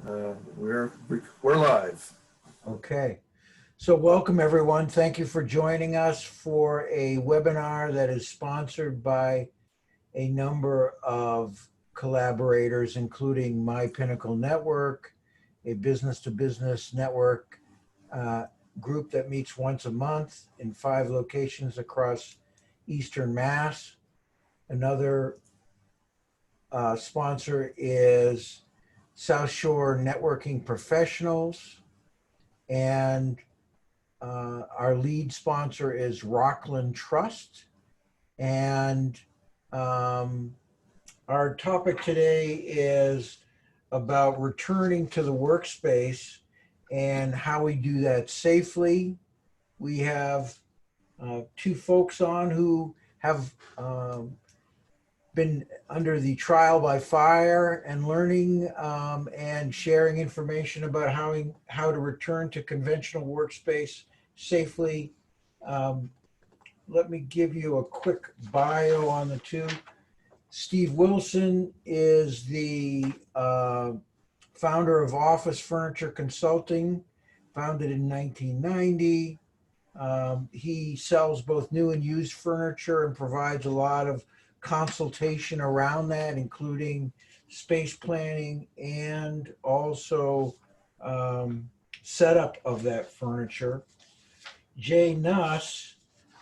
We're live. Okay, so welcome everyone. Thank you for joining us for a webinar that is sponsored by a number of collaborators, including My Pinnacle Network, a business-to-business network group that meets once a month in 5 locations across Eastern Mass. Another sponsor is South Shore Networking Professionals, and our lead sponsor is Rockland Trust. And our topic today is about returning to the workspace and how we do that safely. We have 2 folks on who have been under the trial by fire and learning and sharing information about how to return to conventional workspace safely. Let me give you a quick bio on the 2. Steve Wilson is the founder of Office Furniture Consulting, founded in 1990. He sells both new and used furniture and provides a lot of consultation around that, including space planning and also setup of that furniture. Jay Nuss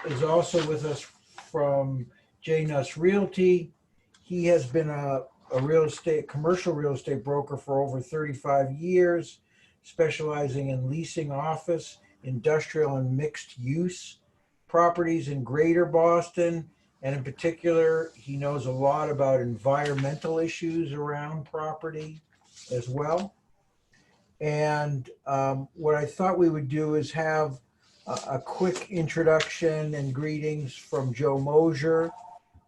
is also with us from J. Nuss Realty. He has been a commercial real estate broker for over 35 years, specializing in leasing office, industrial, and mixed use properties in Greater Boston. And in particular, he knows a lot about environmental issues around property as well. And what I thought we would do is have a quick introduction and greetings from Joe Mosier,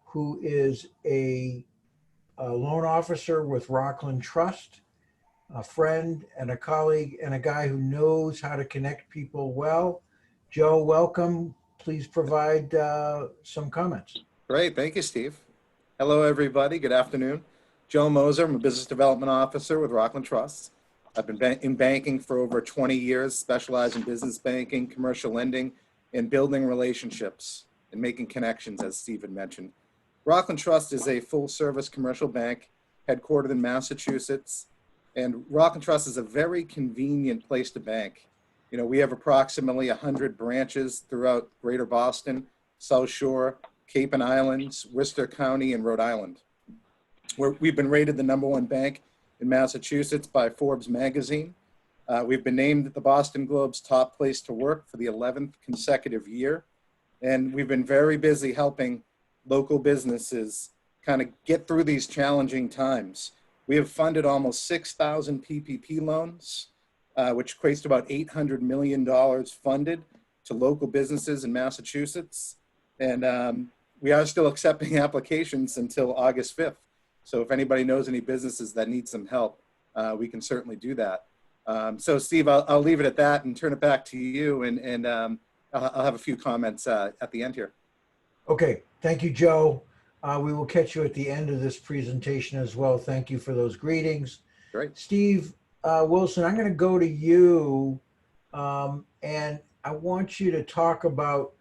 who is a loan officer with Rockland Trust, a friend and a colleague, and a guy who knows how to connect people well. Joe, welcome. Please provide some comments. Great. Thank you, Steve. Hello, everybody. Good afternoon. Joe Moser. I'm a business development officer with Rockland Trust. I've been in banking for over 20 years, specialized in business banking, commercial lending, and building relationships and making connections, as Steve had mentioned. Rockland Trust is a full-service commercial bank headquartered in Massachusetts, and Rockland Trust is a very convenient place to bank. You know, we have approximately 100 branches throughout Greater Boston, South Shore, Cape and Islands, Worcester County, and Rhode Island. We've been rated the #1 bank in Massachusetts by Forbes magazine. We've been named the Boston Globe's top place to work for the 11th consecutive year. And we've been very busy helping local businesses kind of get through these challenging times. We have funded almost 6,000 PPP loans, which equates to about $800 million funded to local businesses in Massachusetts. And we are still accepting applications until August 5th. So if anybody knows any businesses that need some help, we can certainly do that. So Steve, I'll leave it at that and turn it back to you, and I'll have a few comments at the end here. Okay, thank you, Joe. We will catch you at the end of this presentation as well. Thank you for those greetings. Great. Steve Wilson, I'm going to go to you, and I want you to talk about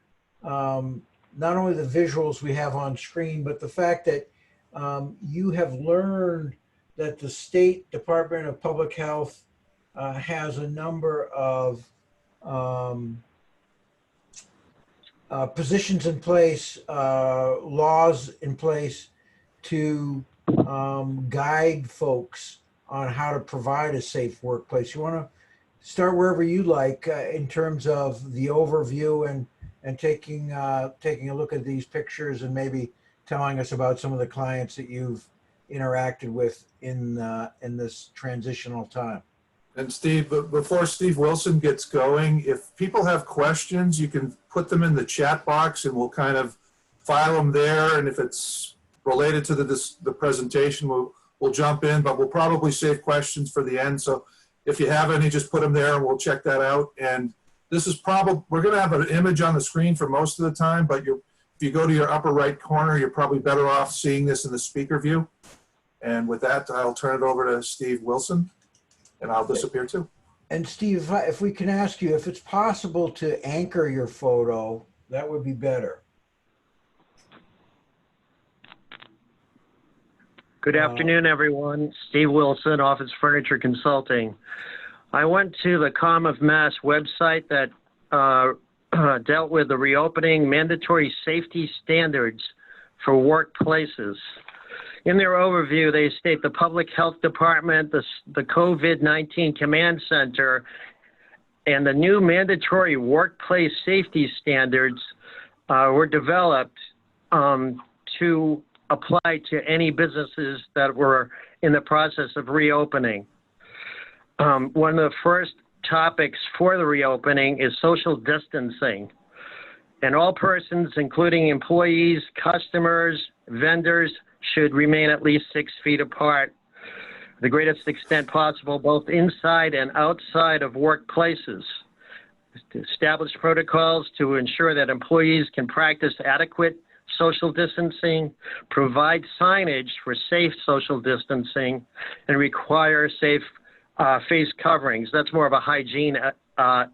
not only the visuals we have on screen, but the fact that you have learned that the State Department of Public Health has a number of positions in place, laws in place to guide folks on how to provide a safe workplace. You want to start wherever you like in terms of the overview and taking a look at these pictures and maybe telling us about some of the clients that you've interacted with in this transitional time. And Steve, before Steve Wilson gets going, if people have questions, you can put them in the chat box and we'll kind of file them there. And if it's related to the presentation, we'll jump in, but we'll probably save questions for the end. So if you have any, just put them there and we'll check that out. And this is probably, we're going to have an image on the screen for most of the time, but if you go to your upper right corner, you're probably better off seeing this in the speaker view. And with that, I'll turn it over to Steve Wilson. and I'll disappear too. And Steve, if we can ask you, if it's possible to anchor your photo, that would be better. Good afternoon, everyone. Steve Wilson, Office Furniture Consulting. I went to the Com of Mass website that dealt with the reopening mandatory safety standards for workplaces. In their overview, they state the Public Health Department, the COVID-19 Command Center, and the new mandatory workplace safety standards were developed to apply to any businesses that were in the process of reopening. One of the first topics for the reopening is social distancing. And all persons, including employees, customers, vendors, should remain at least 6 feet apart, to the greatest extent possible, both inside and outside of workplaces. To establish protocols to ensure that employees can practice adequate social distancing, provide signage for safe social distancing, and require safe face coverings. That's more of a hygiene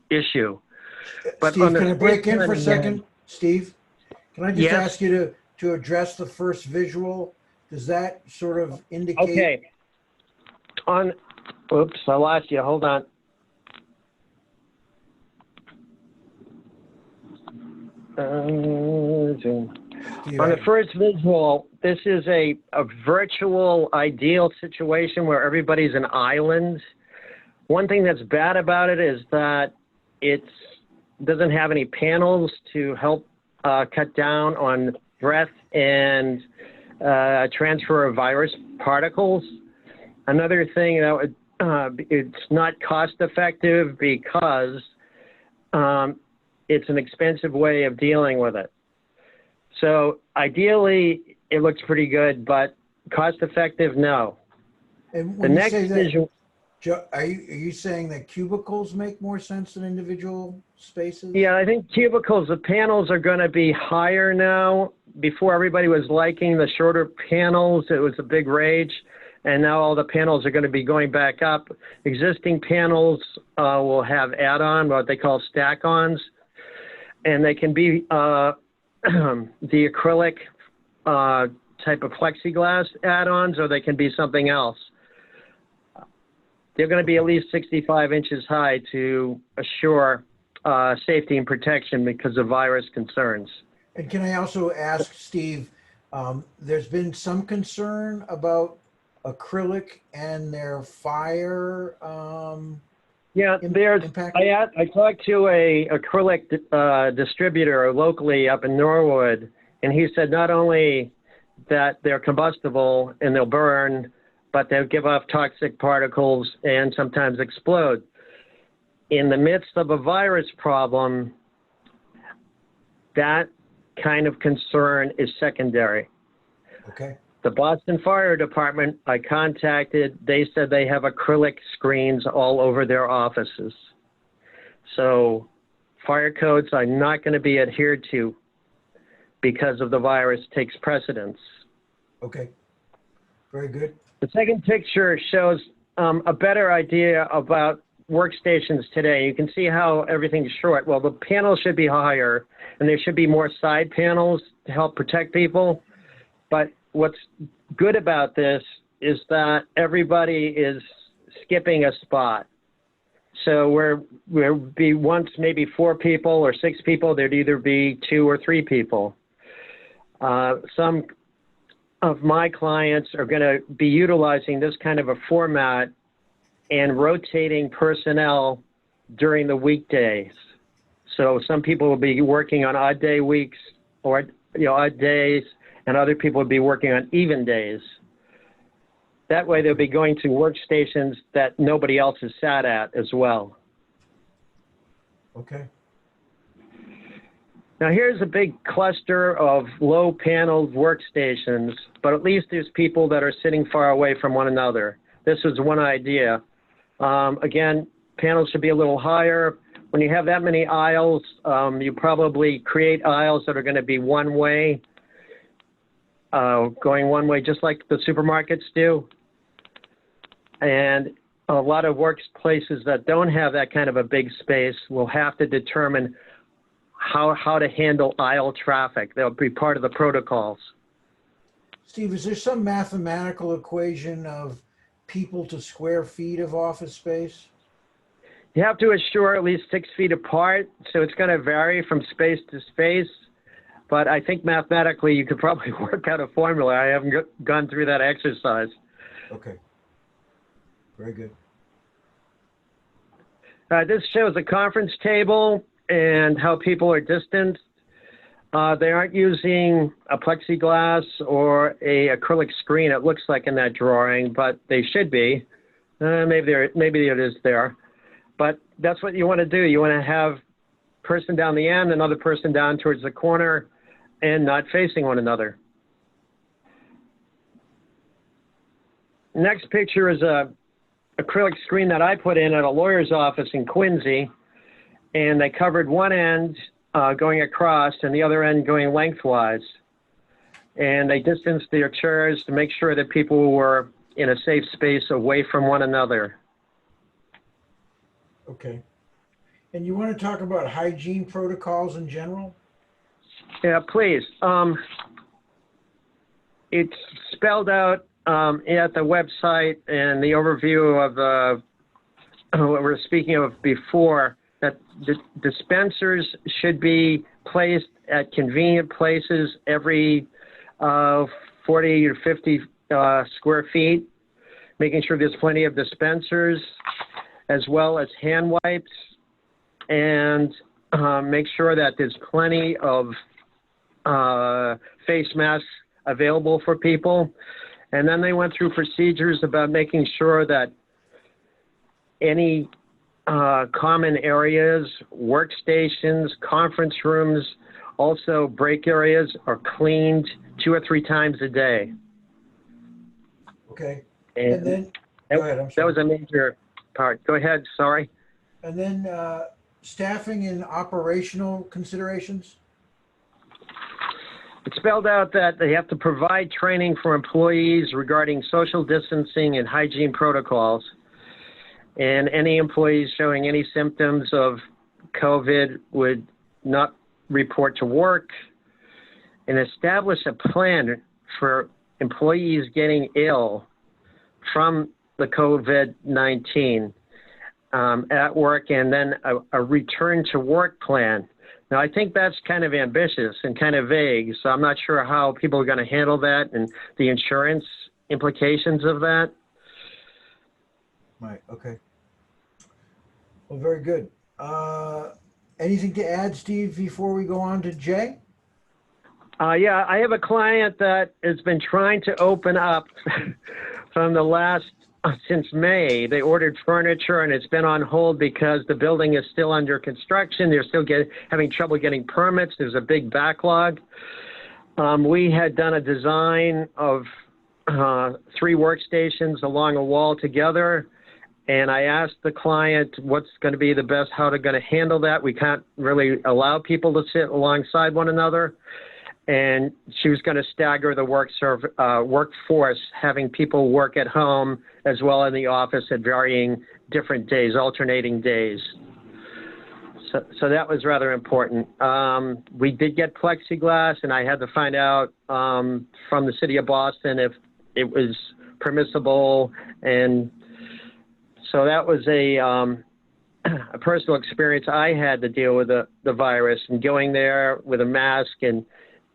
issue. But Steve, can I break in for a second? Steve, can I just Yes. ask you to address the first visual? Does that sort of indicate? Okay. Oops, I lost you. Hold on. Steve, On the first visual, this is a virtual ideal situation where everybody's an island. One thing that's bad about it is that it doesn't have any panels to help cut down on breath and transfer of virus particles. Another thing that would, it's not cost effective because it's an expensive way of dealing with it. So ideally, it looks pretty good, but cost effective, no. and The when you next say that, visual, Joe, are you saying that cubicles make more sense than individual spaces? yeah, I think cubicles, the panels are going to be higher now. Before, everybody was liking the shorter panels. It was a big rage. And now all the panels are going to be going back up. Existing panels will have add-on, what they call stack-ons. And they can be the acrylic type of plexiglass add-ons, or they can be something else. They're going to be at least 65 inches high to assure safety and protection because of virus concerns. And can I also ask Steve, there's been some concern about acrylic and their fire Yeah, impact? I talked to a acrylic distributor locally up in Norwood, and he said not only that they're combustible and they'll burn, but they'll give off toxic particles and sometimes explode. In the midst of a virus problem, that kind of concern is secondary. Okay. The Boston Fire Department, I contacted, they said they have acrylic screens all over their offices. So fire codes are not going to be adhered to because of the virus takes precedence. Okay. Very good. The second picture shows a better idea about workstations today. You can see how everything's short. Well, the panels should be higher, and there should be more side panels to help protect people. But what's good about this is that everybody is skipping a spot. So where would be once maybe 4 people or 6 people, there'd either be 2 or 3 people. Some of my clients are going to be utilizing this kind of a format and rotating personnel during the weekdays. So some people will be working on odd day weeks or odd days, and other people will be working on even days. That way they'll be going to workstations that nobody else is sat at as well. Okay. Now here's a big cluster of low paneled workstations, but at least there's people that are sitting far away from one another. This is one idea. Again, panels should be a little higher. When you have that many aisles, you probably create aisles that are going to be one way, going one way, just like the supermarkets do. And a lot of workplaces that don't have that kind of a big space will have to determine how to handle aisle traffic. That'll be part of the protocols. Steve, is there some mathematical equation of people to square feet of office space? You have to assure at least 6 feet apart, so it's going to vary from space to space. But I think mathematically you could probably work out a formula. I haven't gone through that exercise. Okay. Very good. This shows a conference table and how people are distanced. They aren't using a plexiglass or a acrylic screen, it looks like in that drawing, but they should be. Maybe it is there. But that's what you want to do. You want to have person down the end, another person down towards the corner, and not facing one another. Next picture is a acrylic screen that I put in at a lawyer's office in Quincy, and they covered one end going across and the other end going lengthwise. And they distanced their chairs to make sure that people were in a safe space away from one another. Okay. And you want to talk about hygiene protocols in general? Yeah, please. It's spelled out at the website and the overview of what we were speaking of before, that the dispensers should be placed at convenient places every 40 or 50 square feet, making sure there's plenty of dispensers, as well as hand wipes, and make sure that there's plenty of face masks available for people. And then they went through procedures about making sure that any common areas, workstations, conference rooms, also break areas are cleaned 2 or 3 times a day. Okay. And And then, go ahead, I'm that sorry. was a major part. Go ahead, sorry. And then staffing and operational considerations? It spelled out that they have to provide training for employees regarding social distancing and hygiene protocols. And any employees showing any symptoms of COVID would not report to work, and establish a plan for employees getting ill from the COVID-19 at work, and then a return to work plan. Now, I think that's kind of ambitious and kind of vague, so I'm not sure how people are going to handle that and the insurance implications of that. Right, okay. Well, very good. Anything to add, Steve, before we go on to Jay? Yeah, I have a client that has been trying to open up from the last, since May. They ordered furniture and it's been on hold because the building is still under construction. They're still having trouble getting permits. There's a big backlog. We had done a design of 3 workstations along a wall together. And I asked the client what's going to be the best, how they're going to handle that. We can't really allow people to sit alongside one another. And she was going to stagger the workforce, having people work at home as well in the office at varying different days, alternating days. So that was rather important. We did get plexiglass, and I had to find out from the city of Boston if it was permissible. And so that was a personal experience I had to deal with the virus, and going there with a mask and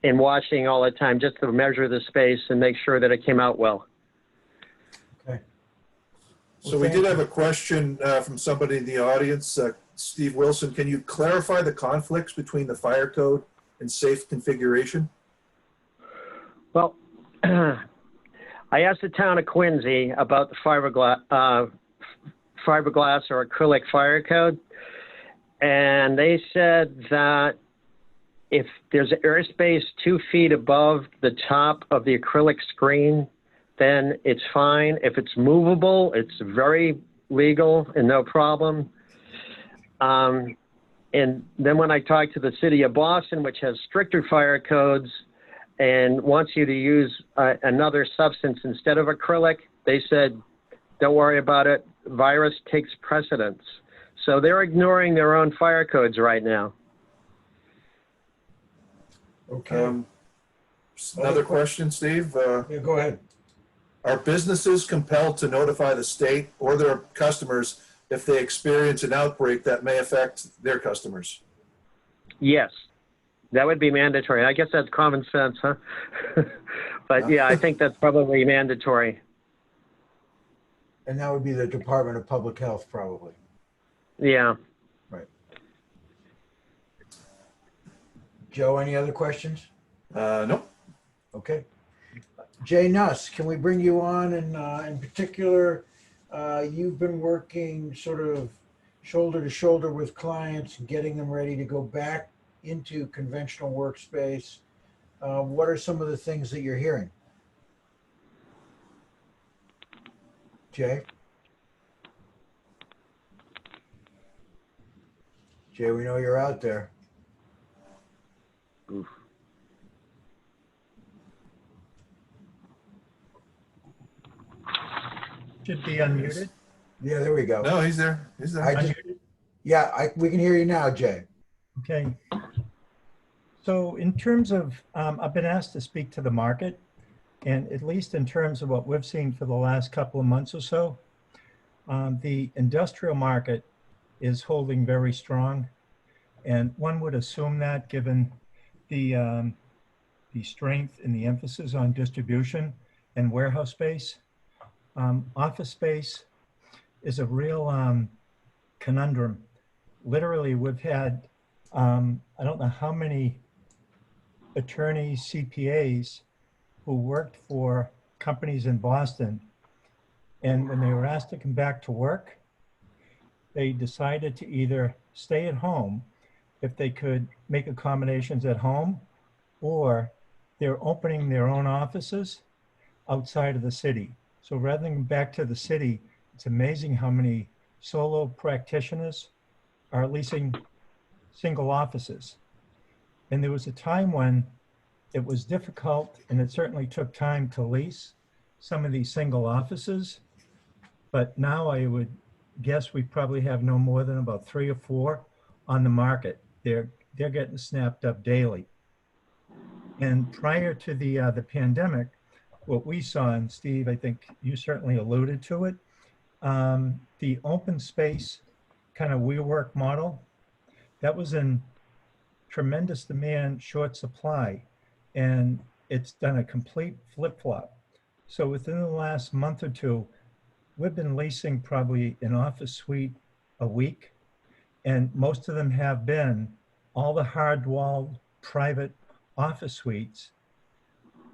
washing all the time just to measure the space and make sure that it came out well. Okay. So we did have a question from somebody in the audience. Steve Wilson, can you clarify the conflicts between the fire code and safe configuration? Well, I asked the town of Quincy about the fiberglass or acrylic fire code, and they said that if there's airspace 2 feet above the top of the acrylic screen, then it's fine. If it's movable, it's very legal and no problem. And then when I talked to the city of Boston, which has stricter fire codes and wants you to use another substance instead of acrylic, they said, don't worry about it. virus takes precedence. So they're ignoring their own fire codes right now. Okay. Another question, Steve. Yeah, go ahead. Are businesses compelled to notify the state or their customers if they experience an outbreak that may affect their customers? Yes, that would be mandatory. I guess that's common sense, huh? But yeah, I think that's probably mandatory. And that would be the Department of Public Health, probably. Yeah. Right. Joe, any other questions? Nope. Okay. Jay Nuss, can we bring you on? And in particular, you've been working sort of shoulder to shoulder with clients, getting them ready to go back into conventional workspace. What are some of the things that you're hearing? Jay? Jay, we know you're out there. Oof. Should be unmuted. Yeah, there we go. No, he's there. He's there. We can hear you now, Jay. Okay. So in terms of, I've been asked to speak to the market, and at least in terms of what we've seen for the last couple of months or so, the industrial market is holding very strong. And one would assume that given the strength and the emphasis on distribution and warehouse space. Office space is a real conundrum. Literally, we've had, I don't know how many attorneys, CPAs who worked for companies in Boston. And when they were asked to come back to work, they decided to either stay at home if they could make accommodations at home, or they're opening their own offices outside of the city. So rather than back to the city, it's amazing how many solo practitioners are leasing single offices. And there was a time when it was difficult, and it certainly took time to lease some of these single offices. But now I would guess we probably have no more than about 3 or 4 on the market. They're getting snapped up daily. And prior to the pandemic, what we saw, and Steve, I think you certainly alluded to it, the open space kind of WeWork model, that was in tremendous demand, short supply, and it's done a complete flip-flop. So within the last month or two, we've been leasing probably an office suite a week, and most of them have been all the hard-walled private office suites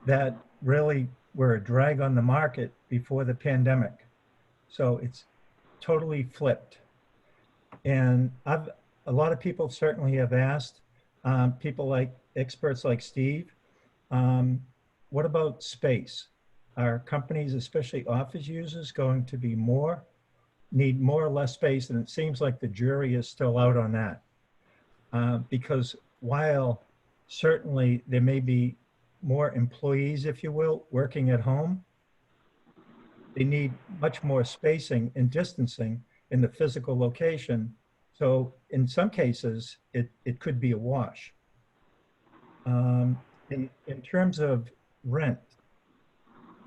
that really were a drag on the market before the pandemic. So it's totally flipped. And a lot of people certainly have asked, people like experts like Steve, what about space? Are companies, especially office users, going to be need more or less space? And it seems like the jury is still out on that. Because while certainly there may be more employees, if you will, working at home, they need much more spacing and distancing in the physical location. So in some cases, it could be a wash. In terms of rent,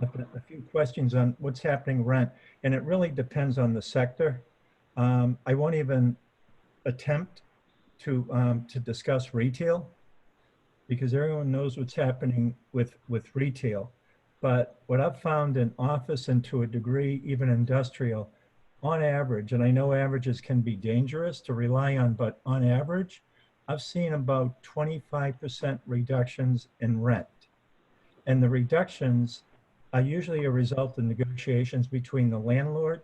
I've got a few questions on what's happening rent, and it really depends on the sector. I won't even attempt to discuss retail, because everyone knows what's happening with retail. But what I've found in office, and to a degree, even industrial, on average, and I know averages can be dangerous to rely on, but on average, I've seen about 25% reductions in rent. And the reductions are usually a result of negotiations between the landlord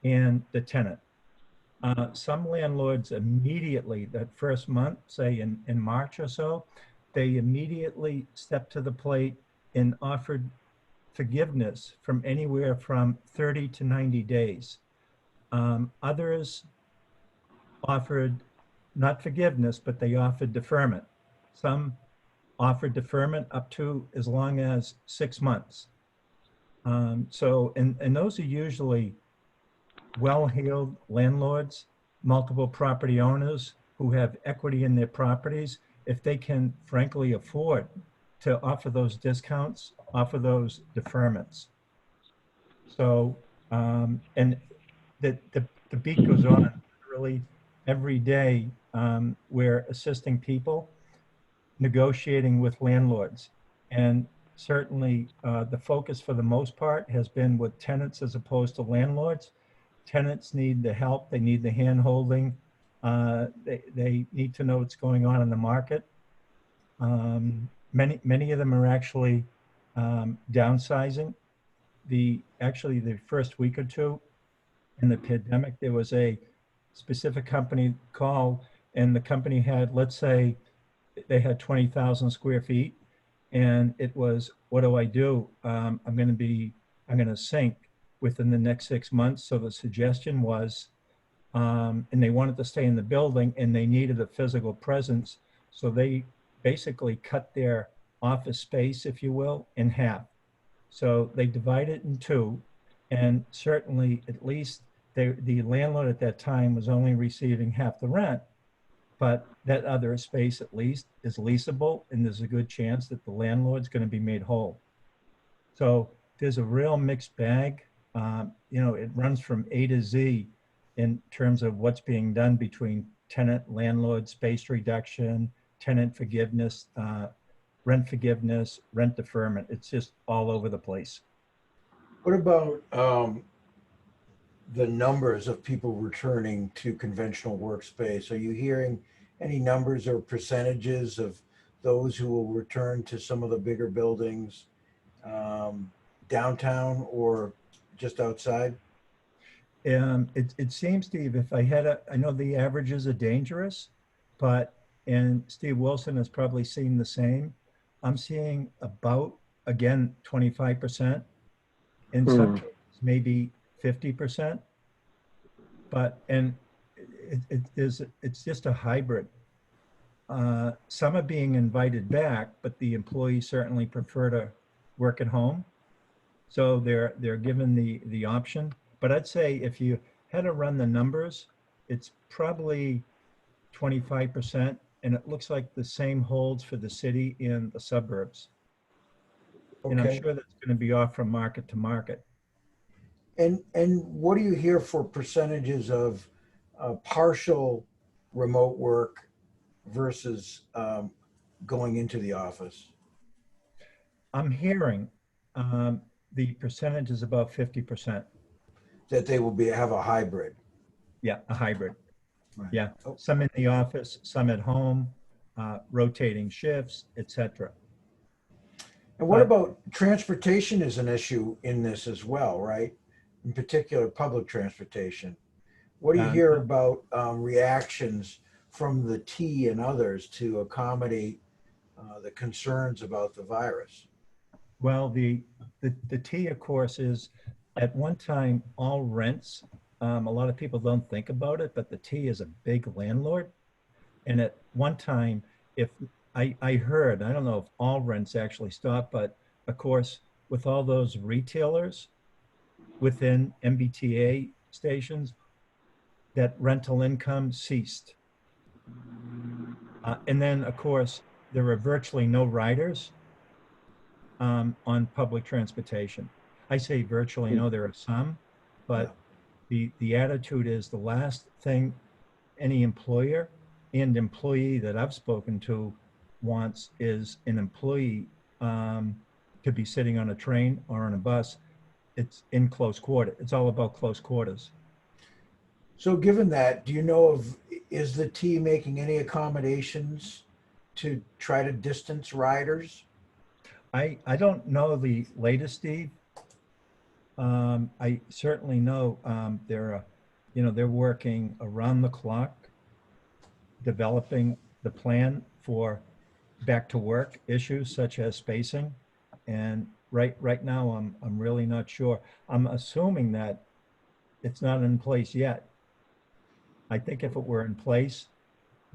and the tenant. Some landlords immediately, that first month, say in March or so, they immediately stepped to the plate and offered forgiveness from anywhere from 30 to 90 days. Others offered not forgiveness, but they offered deferment. Some offered deferment up to as long as 6 months. And those are usually well-heeled landlords, multiple property owners who have equity in their properties, if they can frankly afford to offer those discounts, offer those deferments. So, and the beat goes on really every day. We're assisting people negotiating with landlords. And certainly the focus for the most part has been with tenants as opposed to landlords. Tenants need the help, they need the hand holding, they need to know what's going on in the market. Many of them are actually downsizing. Actually the first week or two in the pandemic, there was a specific company call, and the company had, let's say, they had 20,000 square feet, and it was, what do I do? I'm going to sink within the next 6 months. So the suggestion was, and they wanted to stay in the building, and they needed a physical presence. So they basically cut their office space, if you will, in half. So they divide it in two, and certainly, at least the landlord at that time was only receiving half the rent, but that other space at least is leasable, and there's a good chance that the landlord's going to be made whole. So there's a real mixed bag. It runs from A to Z in terms of what's being done between tenant, landlord, space reduction, tenant forgiveness, rent forgiveness, rent deferment. It's just all over the place. What about the numbers of people returning to conventional workspace? Are you hearing any numbers or percentages of those who will return to some of the bigger buildings downtown or just outside? It seems, Steve, if I know the averages are dangerous, and Steve Wilson has probably seen the same. I'm seeing about, again, 25%. In some cases, maybe 50%. It's just a hybrid. Some are being invited back, but the employees certainly prefer to work at home. So they're given the option. But I'd say if you had to run the numbers, it's probably 25%, and it looks like the same holds for the city and the suburbs. And I'm Okay. sure that's going to be off from market to market. And what do you hear for percentages of partial remote work versus going into the office? I'm hearing the percentage is about 50%. That they will have a hybrid. Yeah, a hybrid. Right. Yeah, Oh, some in the office, some at home, rotating shifts, etc. and what But about transportation is an issue in this as well, right? In particular, public transportation. What do you hear about reactions from the T and others to accommodate the concerns about the virus? well, the T, of course, is at one time all rents. A lot of people don't think about it, but the T is a big landlord. And at one time, if I heard, I don't know if all rents actually stopped, but of course, with all those retailers within MBTA stations, that rental income ceased. And then, of course, there were virtually no riders on public transportation. I say virtually no, there are some, Yeah. but the attitude is the last thing any employer and employee that I've spoken to wants is an employee to be sitting on a train or on a bus. It's in close quarter. It's all about close quarters. So given that, do you know is the T making any accommodations to try to distance riders? I don't know the latest, Steve. I certainly know they're working around the clock, developing the plan for back to work issues such as spacing. And right now, I'm really not sure. I'm assuming that it's not in place yet. I think if it were in place,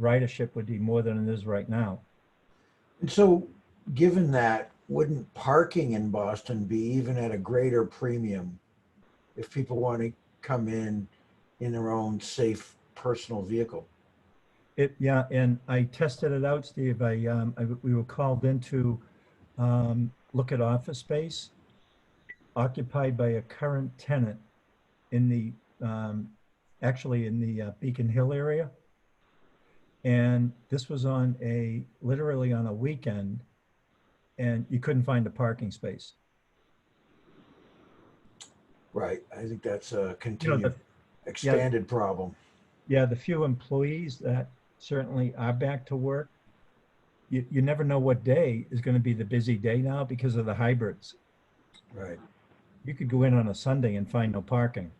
ridership would be more than it is right now. And so given that, wouldn't parking in Boston be even at a greater premium if people want to come in their own safe personal vehicle. Yeah, and I tested it out, Steve. We were called in to look at office space occupied by a current tenant in the, actually in the Beacon Hill area. And this was literally on a weekend, and you couldn't find a parking space. Right. I think that's a You know, continued, yeah, expanded problem. yeah, the few employees that certainly are back to work, you never know what day is going to be the busy day now because of the hybrids. Right. You could go in on a Sunday and find no parking.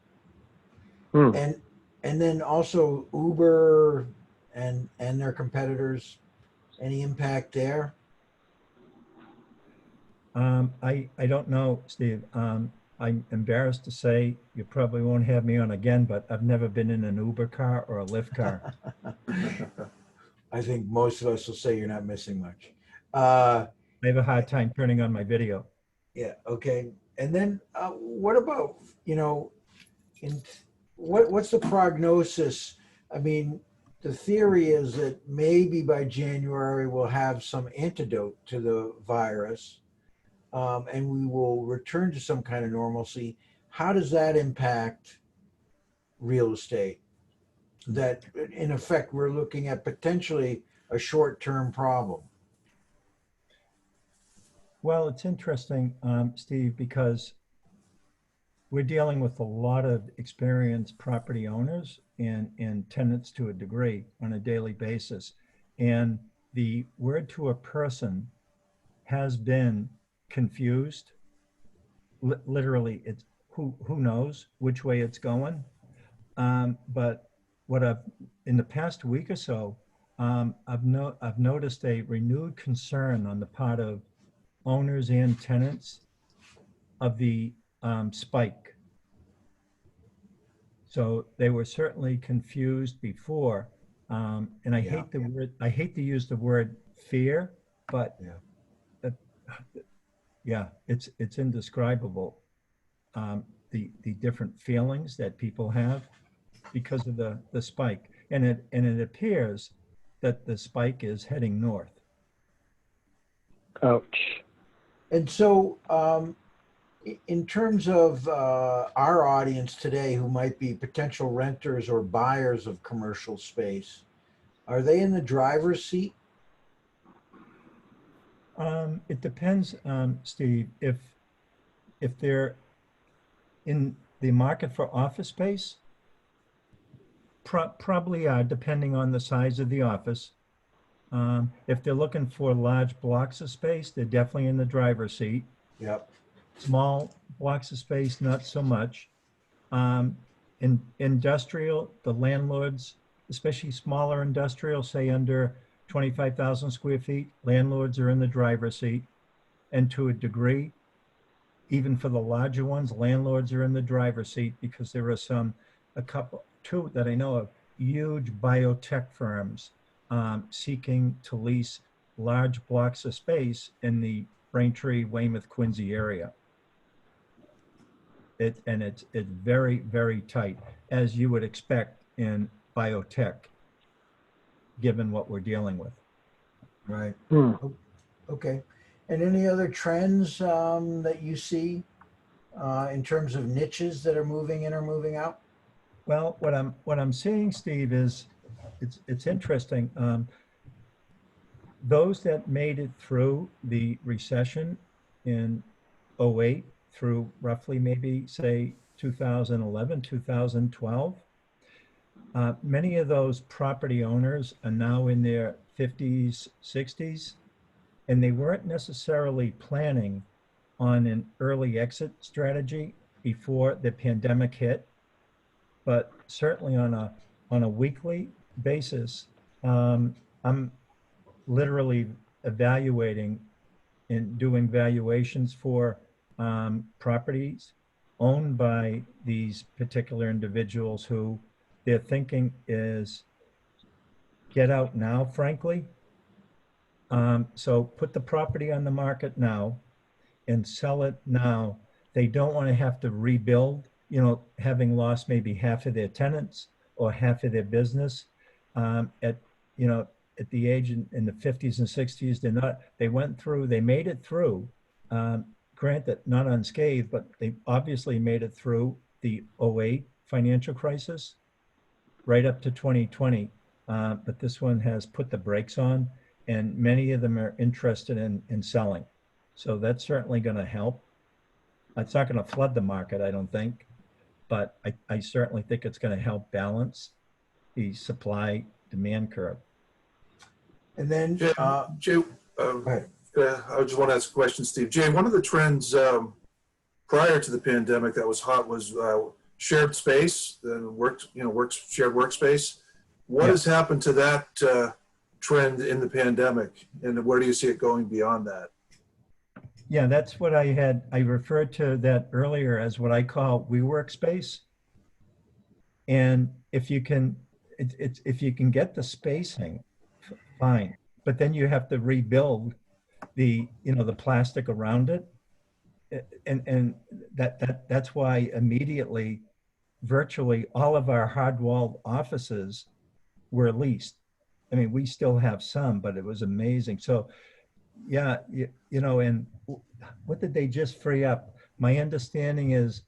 Hmm. And then also Uber and their competitors, any impact there? I don't know, Steve. I'm embarrassed to say you probably won't have me on again, but I've never been in an Uber car or a Lyft car. I think most of us will say you're not missing much. Uh, I have a hard time turning on my video. yeah, okay. And then what about, in what's the prognosis? I mean, the theory is that maybe by January we'll have some antidote to the virus, and we will return to some kind of normalcy. How does that impact real estate? That in effect we're looking at potentially a short-term problem. Well, it's interesting, Steve, because we're dealing with a lot of experienced property owners and tenants to a degree on a daily basis. And the word to a person has been confused. Literally, it's who knows which way it's going. But what I've in the past week or so, I've noticed a renewed concern on the part of owners and tenants of the spike. So they were certainly confused before, and Yeah, I hate to use the word fear, but yeah. uh, yeah, it's indescribable. The different feelings that people have because of the spike, and it appears that the spike is heading north. Ouch. And so, in terms of our audience today, who might be potential renters or buyers of commercial space, are they in the driver's seat? It depends, Steve, if they're in the market for office space, probably are, depending on the size of the office. If they're looking for large blocks of space, they're definitely in the driver's seat. Yep. Small blocks of space, not so much. In industrial, the landlords, especially smaller industrial, say under 25,000 square feet, landlords are in the driver's seat. And to a degree, even for the larger ones, landlords are in the driver's seat because there are two that I know of, huge biotech firms seeking to lease large blocks of space in the Braintree, Weymouth, Quincy area. It's very, very tight, as you would expect in biotech, given what we're dealing with. Right. Hmm. Okay. And any other trends that you see in terms of niches that are moving in or moving out? Well, what I'm seeing, Steve, is it's interesting. Those that made it through the recession in '08 through roughly maybe say 2011, 2012, many of those property owners are now in their 50s, 60s, and they weren't necessarily planning on an early exit strategy before the pandemic hit, but certainly on a weekly basis, I'm literally evaluating and doing valuations for properties owned by these particular individuals who their thinking is get out now, frankly. So put the property on the market now and sell it now. They don't want to have to rebuild having lost maybe half of their tenants or half of their business at, at the age in the 50s and 60s. They made it through. Granted, not unscathed, but they obviously made it through the '08 financial crisis right up to 2020. But this one has put the brakes on, and many of them are interested in selling. So that's certainly going to help. It's not going to flood the market, I don't think, but I certainly think it's going to help balance the supply demand curve. And then, Jay, go ahead. I just want to ask a question, Steve. Jay, one of the trends prior to the pandemic that was hot was shared space, shared workspace. What has happened to that trend in the pandemic, and where do you see it going beyond that? Yeah, that's what I referred to that earlier as what I call WeWork space. And if you can get the spacing, fine. But then you have to rebuild the plastic around it. And that's why immediately virtually all of our hard-walled offices were leased. I mean, we still have some, but it was amazing. So yeah, and what did they just free up? My understanding is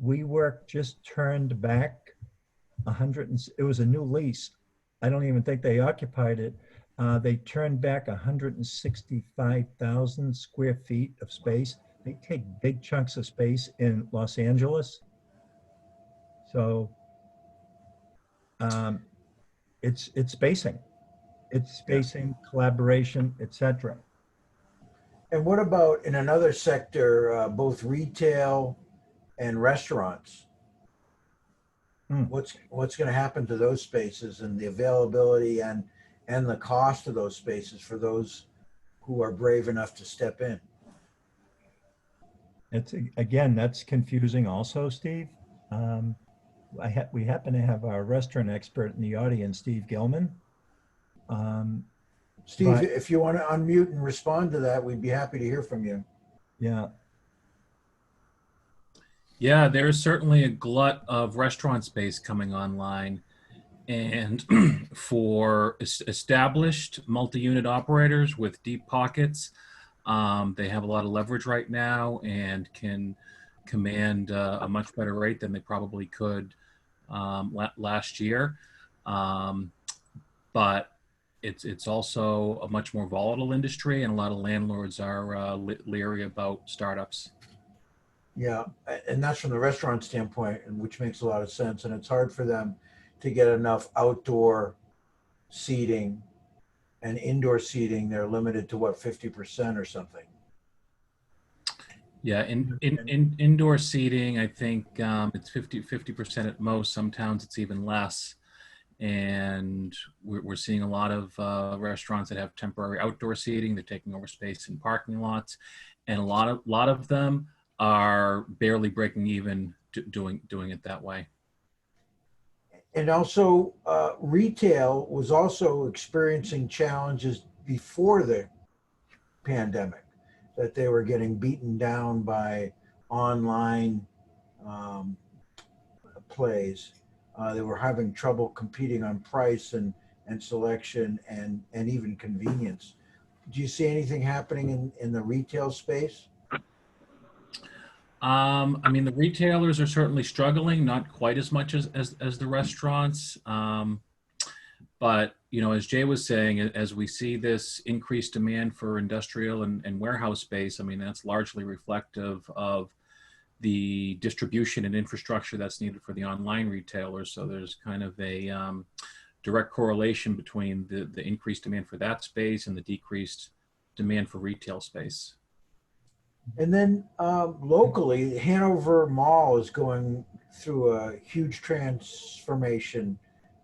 WeWork just turned back it was a new lease. I don't even think they occupied it. They turned back 165,000 square feet of space. They take big chunks of space in Los Angeles. So it's spacing. It's spacing, collaboration, etc. And what about in another sector, both retail and restaurants? What's going to happen to those spaces and the availability and the cost of those spaces for those who are brave enough to step in? That's confusing also, Steve. We happen to have our restaurant expert in the audience, Steve Gilman. Steve, if you want to unmute and respond to that, we'd be happy to hear from you. Yeah. Yeah, there's certainly a glut of restaurant space coming online. And for established multi-unit operators with deep pockets, they have a lot of leverage right now and can command a much better rate than they probably could last year. But it's also a much more volatile industry, and a lot of landlords are leery about startups. Yeah, and that's from the restaurant standpoint, and which makes a lot of sense. And it's hard for them to get enough outdoor seating and indoor seating. They're limited to what, 50% or something. Yeah, in indoor seating, I think it's 50% at most. Some towns it's even less. And we're seeing a lot of restaurants that have temporary outdoor seating. They're taking over space in parking lots, and a lot of them are barely breaking even doing it that way. And also, retail was also experiencing challenges before the pandemic, that they were getting beaten down by online plays. They were having trouble competing on price and selection and even convenience. Do you see anything happening in the retail space? I mean, the retailers are certainly struggling, not quite as much as the restaurants. But, as Jay was saying, as we see this increased demand for industrial and warehouse space, I mean, that's largely reflective of the distribution and infrastructure that's needed for the online retailers. So there's kind of a direct correlation between the increased demand for that space and the decreased demand for retail space. And then locally, Hanover Mall is going through a huge transformation.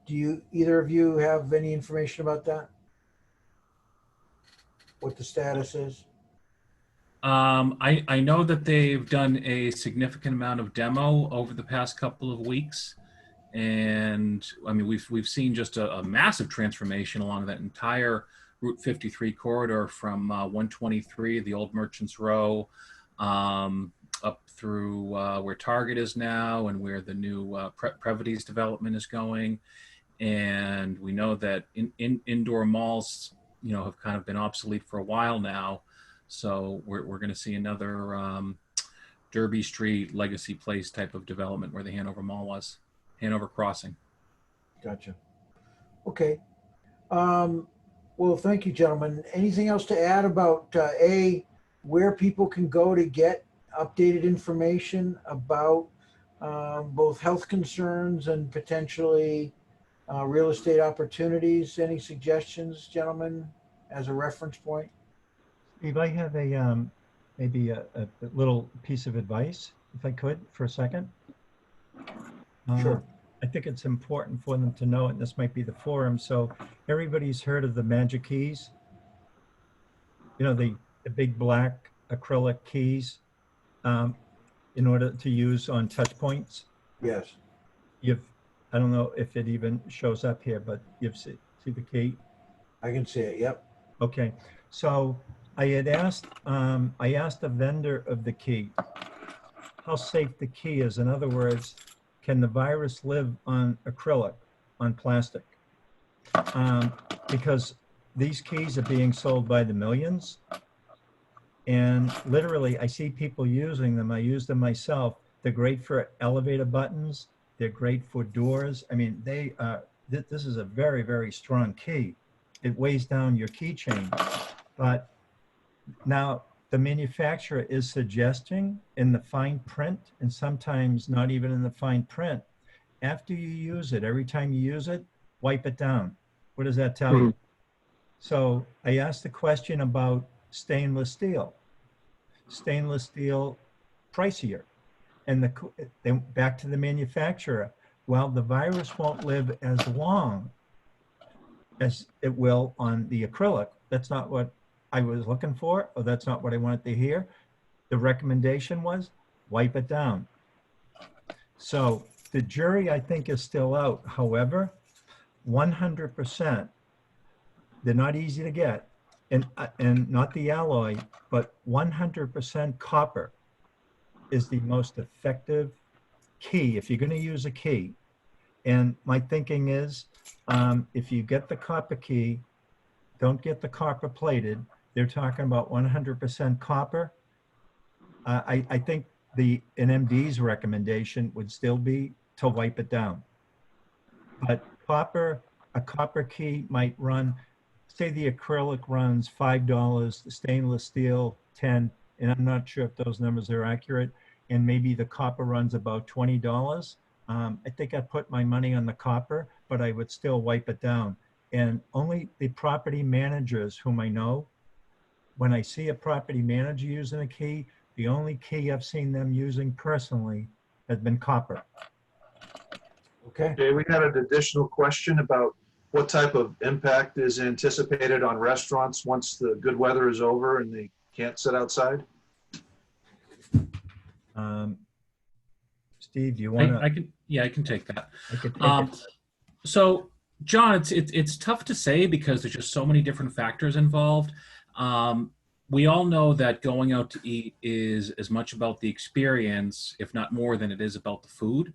Do either of you have any information about that? What the status is? I know that they've done a significant amount of demo over the past couple of weeks. And I mean, we've seen just a massive transformation along that entire Route 53 corridor from 123, the old Merchants Row, up through where Target is now and where the new Previty's development is going. And we know that indoor malls, have kind of been obsolete for a while now. So we're going to see another Derby Street, Legacy Place type of development where the Hanover Mall was, Hanover Crossing. Gotcha. Okay. Well, thank you, gentlemen. Anything else to add about where people can go to get updated information about both health concerns and potentially real estate opportunities? Any suggestions, gentlemen, as a reference point? Steve, I have maybe a little piece of advice, if I could, for a second. Sure. I think it's important for them to know, and this might be the forum. So everybody's heard of the magic keys, the big black acrylic keys in order to use on touch points. Yes. I don't know if it even shows up here, but you've see the key. I can see it. Yep. Okay. So I asked the vendor of the key how safe the key is. In other words, can the virus live on acrylic, on plastic? Because these keys are being sold by the millions. And literally, I see people using them. I use them myself. They're great for elevator buttons. They're great for doors. I mean, this is a very, very strong key. It weighs down your keychain. But now, the manufacturer is suggesting in the fine print, and sometimes not even in the fine print, after you use it, every time you use it, wipe it down. What does that tell you? So I asked the question about stainless steel. Stainless steel, pricier. And then back to the manufacturer. Well, the virus won't live as long as it will on the acrylic. That's not what I was looking for, or that's not what I wanted to hear. The recommendation was wipe it down. So the jury, I think, is still out. However, 100%, they're not easy to get, and not the alloy, but 100% copper is the most effective key if you're going to use a key. And my thinking is, if you get the copper key, don't get the copper plated. They're talking about 100% copper. I think an MD's recommendation would still be to wipe it down. But a copper key might run, say the acrylic runs $5, the stainless steel $10, and I'm not sure if those numbers are accurate, and maybe the copper runs about $20. I think I'd put my money on the copper, but I would still wipe it down. And only the property managers whom I know, when I see a property manager using a key, the only key I've seen them using personally has been copper. Okay. Okay, we had an additional question about what type of impact is anticipated on restaurants once the good weather is over and they can't sit outside? Steve, do you want to? I can take that. I could take it. So, John, it's tough to say because there's just so many different factors involved. We all know that going out to eat is as much about the experience, if not more, than it is about the food.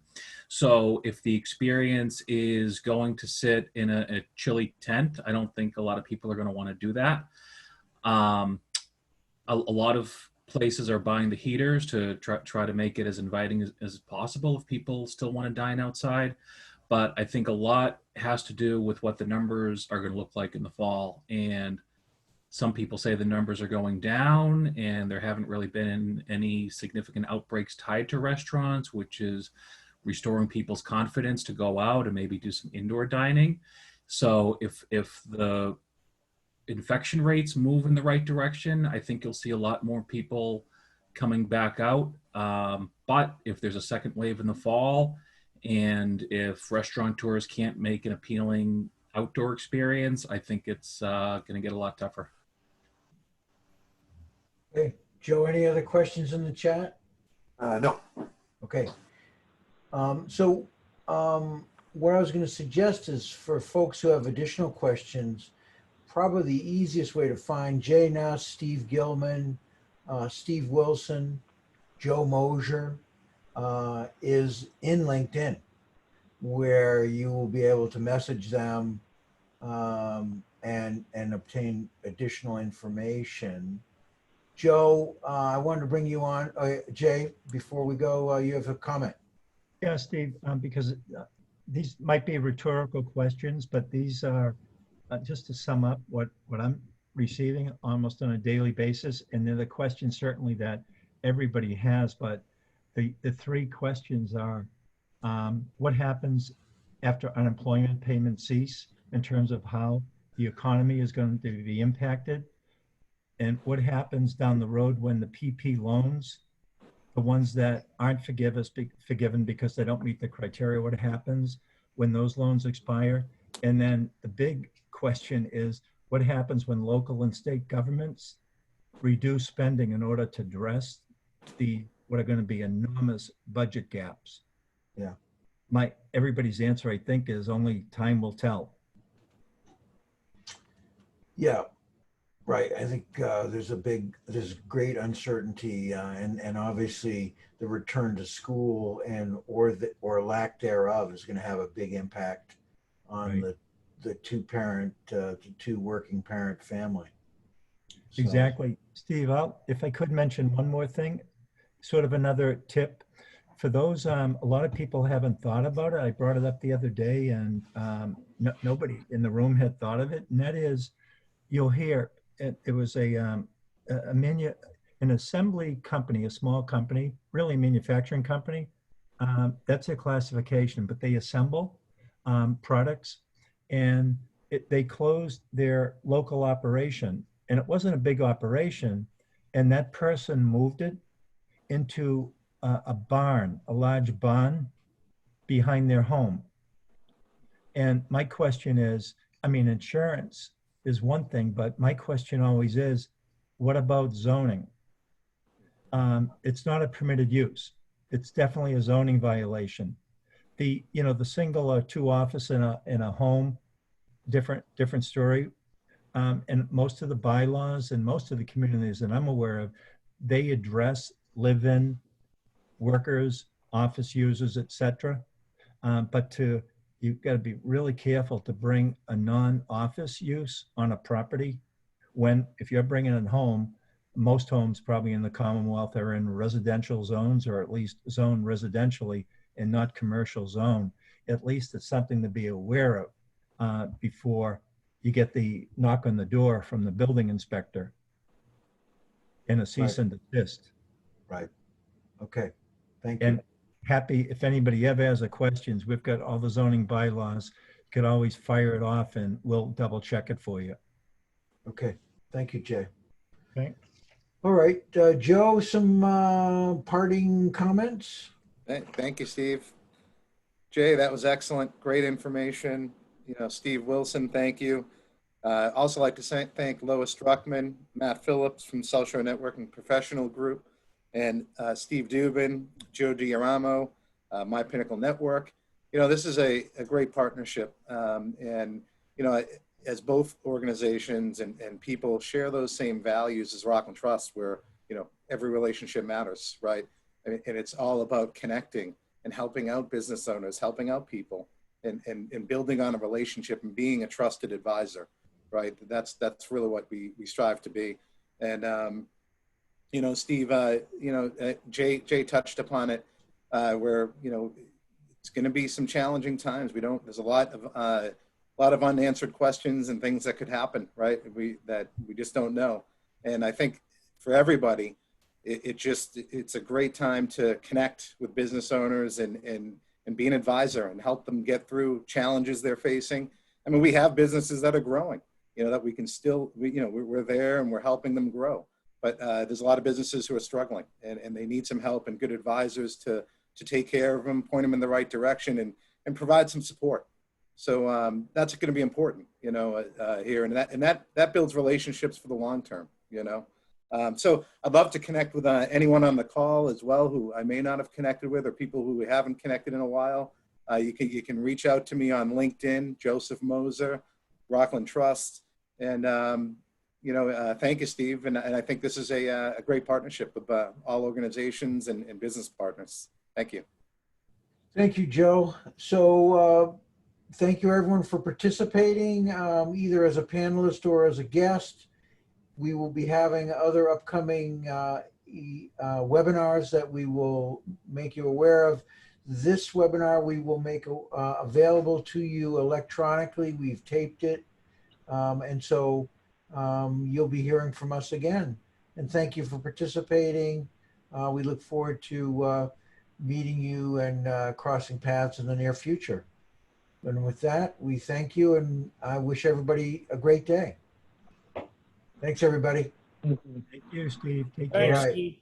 So if the experience is going to sit in a chilly tent, I don't think a lot of people are going to want to do that. A lot of places are buying the heaters to try to make it as inviting as possible if people still want to dine outside. But I think a lot has to do with what the numbers are going to look like in the fall. And some people say the numbers are going down and there haven't really been any significant outbreaks tied to restaurants, which is restoring people's confidence to go out and maybe do some indoor dining. So if the infection rates move in the right direction, I think you'll see a lot more people coming back out. But if there's a second wave in the fall, and if restaurateurs can't make an appealing outdoor experience, I think it's going to get a lot tougher. Okay. Joe, any other questions in the chat? No. Okay. What I was going to suggest is for folks who have additional questions, probably the easiest way to find Jay Nuss, Steve Gilman, Steve Wilson, Joe Mosier, is in LinkedIn, where you will be able to message them and obtain additional information. Joe, I wanted to bring you on. Jay, before we go, you have a comment. Yeah, Steve, because these might be rhetorical questions, but these are just to sum up what I'm receiving almost on a daily basis. And they're the questions certainly that everybody has, but the three questions are, what happens after unemployment payments cease in terms of how the economy is going to be impacted? And what happens down the road when the PP loans, the ones that aren't forgiven because they don't meet the criteria, what happens when those loans expire? And then the big question is, what happens when local and state governments reduce spending in order to address what are going to be enormous budget gaps? Yeah. Everybody's answer, I think, is only time will tell. Yeah, right. I think there's great uncertainty, and obviously the return to school or lack thereof is going to have a big impact on Right. the two working parent family. So, Exactly. Steve, if I could mention one more thing, sort of another tip for those, a lot of people haven't thought about it. I brought it up the other day and nobody in the room had thought of it. And that is, you'll hear, it was an assembly company, a small company, really manufacturing company. That's their classification, but they assemble products, and they closed their local operation, and it wasn't a big operation, and that person moved it into a barn, a large barn behind their home. And my question is, I mean, insurance is one thing, but my question always is, what about zoning? It's not a permitted use. It's definitely a zoning violation. The single or two office in a home, different story. And most of the bylaws and most of the communities that I'm aware of, they address live-in workers, office users, etc. But you've got to be really careful to bring a non-office use on a property when, if you're bringing it home, most homes probably in the Commonwealth are in residential zones, or at least zoned residentially and not commercial zone. At least it's something to be aware of before you get the knock on the door from the building inspector and a cease and desist. right. Okay. Thank you. And happy, if anybody ever has a questions, we've got all the zoning bylaws. You could always fire it off and we'll double check it for you. Okay. Thank you, Jay. Okay. All right, Joe, some parting comments? Thank you, Steve. Jay, that was excellent. Great information. Steve Wilson, thank you. Also like to thank Lois Druckman, Matt Phillips from South Shore Networking Professional Group, and Steve Dubin, Joe Dioramo, My Pinnacle Network. This is a great partnership. And as both organizations and people share those same values as Rockland Trust, where, every relationship matters, right? And it's all about connecting and helping out business owners, helping out people, and building on a relationship and being a trusted advisor, right? That's really what we strive to be. And, Steve, Jay touched upon it, where, it's going to be some challenging times. There's a lot of unanswered questions and things that could happen, right? That we just don't know. And I think for everybody, it's a great time to connect with business owners and be an advisor and help them get through challenges they're facing. I mean, we have businesses that are growing, that we can still, we're there and we're helping them grow. But there's a lot of businesses who are struggling and they need some help and good advisors to take care of them, point them in the right direction and provide some support. So that's going to be important, here, and that builds relationships for the long term, So I'd love to connect with anyone on the call as well who I may not have connected with, or people who we haven't connected in a while. You can reach out to me on LinkedIn, Joseph Moser, Rockland Trust, and Thank you, Steve. And I think this is a great partnership with all organizations and business partners. Thank you. Thank you, Joe. So thank you, everyone, for participating, either as a panelist or as a guest. We will be having other upcoming webinars that we will make you aware of. This webinar we will make available to you electronically. We've taped it. And so you'll be hearing from us again. And thank you for participating. We look forward to meeting you and crossing paths in the near future. And with that, we thank you, and I wish everybody a great day. Thanks, everybody. Thank you, Steve. Take All care. right.